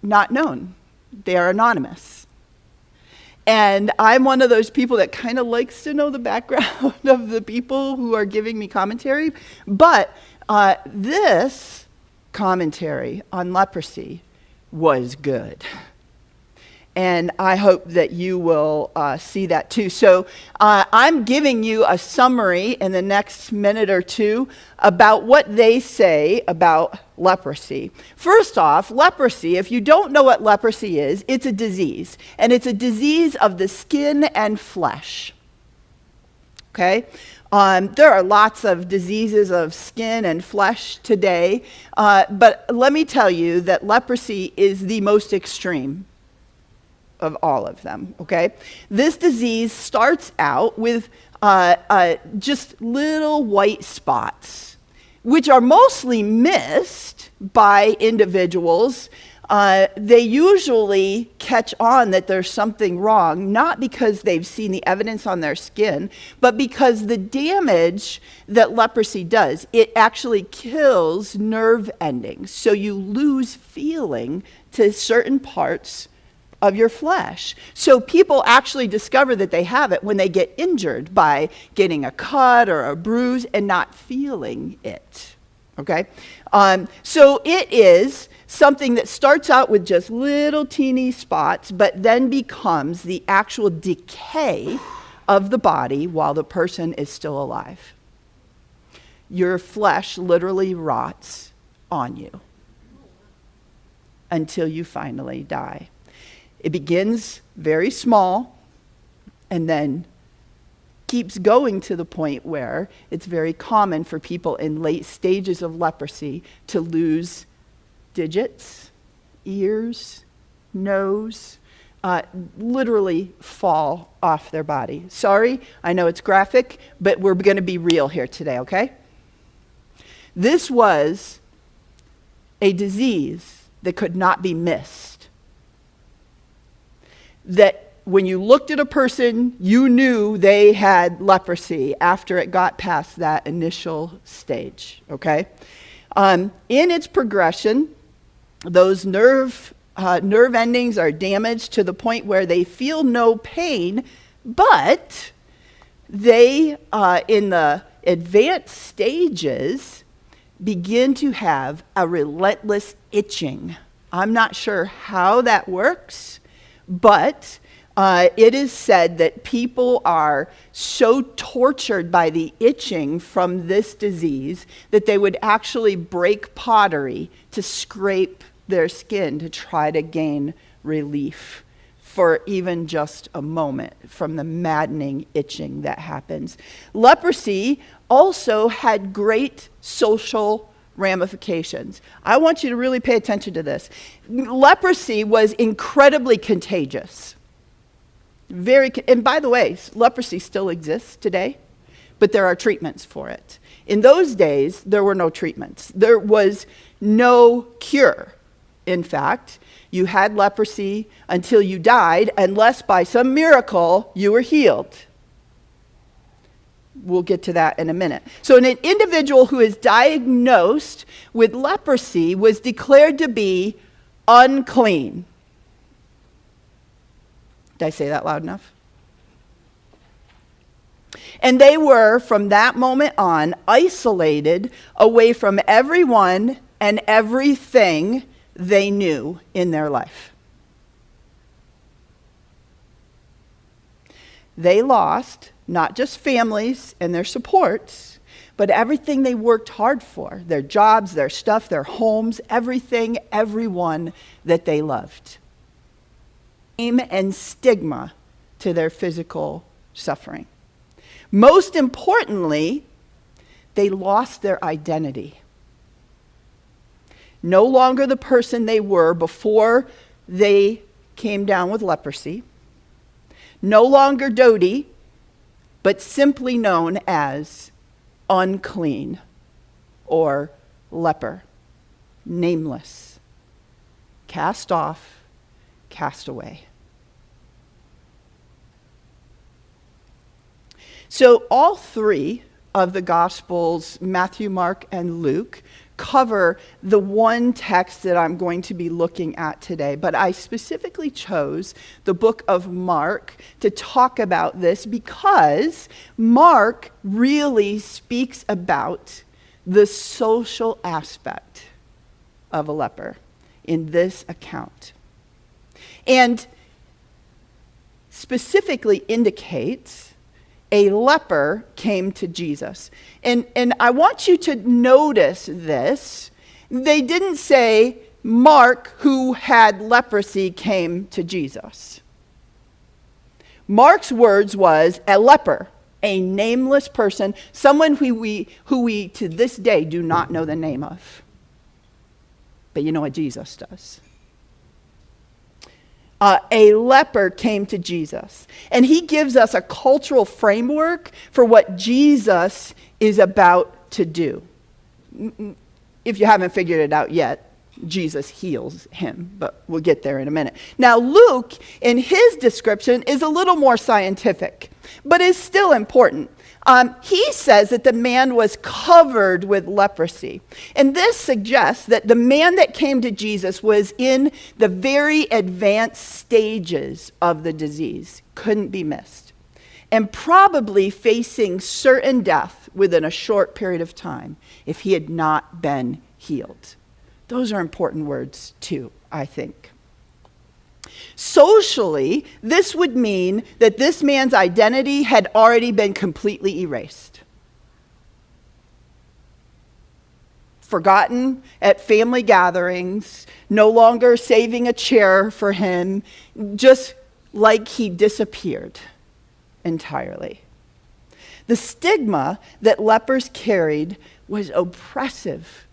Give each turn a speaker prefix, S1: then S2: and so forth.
S1: not known. They are anonymous. And I'm one of those people that kind of likes to know the background of the people who are giving me commentary. But this commentary on leprosy was good. And I hope that you will see that too. So I'm giving you a summary in the next minute or two about what they say about leprosy. First off, leprosy, if you don't know what leprosy is, it's a disease. And it's a disease of the skin and flesh. Okay? There are lots of diseases of skin and flesh today. But let me tell you that leprosy is the most extreme of all of them, okay? This disease starts out with just little white spots, which are mostly missed by individuals. They usually catch on that there's something wrong, not because they've seen the evidence on their skin, but because the damage that leprosy does, it actually kills nerve endings. So you lose feeling to certain parts of your flesh. So people actually discover that they have it when they get injured by getting a cut or a bruise and not feeling it. Okay? So it is something that starts out with just little teeny spots, but then becomes the actual decay of the body while the person is still alive. Your flesh literally rots on you until you finally die. It begins very small and then keeps going to the point where it's very common for people in late stages of leprosy to lose digits, ears, nose, literally fall off their body. Sorry, I know it's graphic, but we're going to be real here today, okay? This was a disease that could not be missed. That when you looked at a person, you knew they had leprosy after it got past that initial stage, okay? In its progression, those nerve endings are damaged to the point where they feel no pain, but they, in the advanced stages, begin to have a relentless itching. I'm not sure how that works, but it is said that people are so tortured by the itching from this disease that they would actually break pottery to scrape their skin to try to gain relief for even just a moment from the maddening itching that happens. Leprosy also had great social ramifications. I want you to really pay attention to this. Leprosy was incredibly contagious. And by the way, leprosy still exists today, but there are treatments for it. In those days, there were no treatments. There was no cure. In fact, you had leprosy until you died, unless by some miracle you were healed. We'll get to that in a minute. So an individual who is diagnosed with leprosy was declared to be unclean. Did I say that loud enough? And they were, from that moment on, isolated away from everyone and everything they knew in their life. They lost not just families and their supports, but everything they worked hard for, their jobs, their stuff, their homes, everything, everyone that they loved. Shame and stigma to their physical suffering. Most importantly, they lost their identity. No longer the person they were before they came down with leprosy. No longer Dodie, but simply known as unclean or leper, nameless, cast off, cast away. So all three of the Gospels, Matthew, Mark, and Luke, cover the one text that I'm going to be looking at today, but I specifically chose the book of Mark to talk about this because Mark really speaks about the social aspect of a leper in this account, and specifically indicates a leper came to Jesus. And I want you to notice this. They didn't say Mark, who had leprosy, came to Jesus. Mark's words was a leper, a nameless person, someone who we to this day do not know the name of. But you know what Jesus does. A leper came to Jesus. And he gives us a cultural framework for what Jesus is about to do. If you haven't figured it out yet, Jesus heals him, but we'll get there in a minute. Now, Luke, in his description, is a little more scientific, but is still important. He says that the man was covered with leprosy. And this suggests that the man that came to Jesus was in the very advanced stages of the disease, couldn't be missed, and probably facing certain death within a short period of time if he had not been healed. Those are important words too, I think. Socially, this would mean that this man's identity had already been completely erased. Forgotten at family gatherings, no longer saving a chair for him, just like he disappeared entirely. The stigma that lepers carried was oppressive